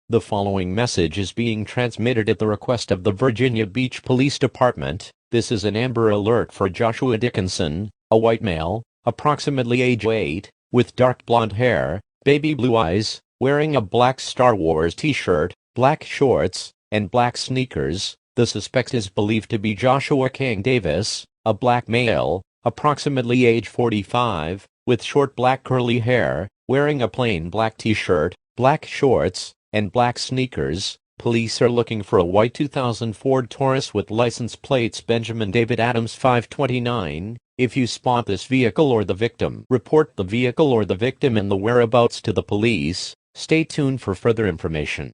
The following message is being transmitted at the request of the Virginia Beach Police Department. This is an Amber Alert for Joshua Dickinson, a white male, approximately age 8, with dark blonde hair, baby blue eyes, wearing a black Star Wars t-shirt, black shorts, and black sneakers. The suspect is believed to be Joshua King Davis, a black male, approximately age 45, with short black curly hair, wearing a plain black t-shirt, black shorts, and black sneakers. Police are looking for a white 2000 Ford Taurus with license plates Benjamin David Adams 529. If you spot this vehicle or the victim, report the vehicle or the victim and the whereabouts to the police. Stay tuned for further information.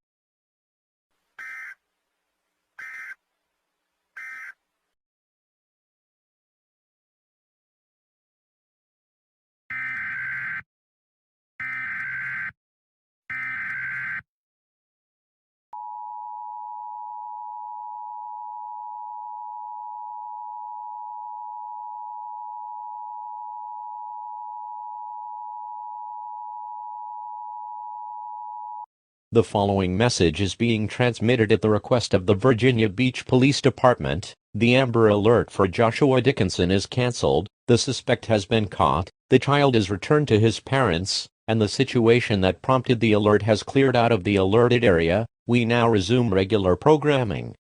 The following message is being transmitted at the request of the Virginia Beach Police Department. The Amber Alert for Joshua Dickinson is canceled. The suspect has been caught, the child is returned to his parents, and the situation that prompted the alert has cleared out of the alerted area. We now resume regular programming.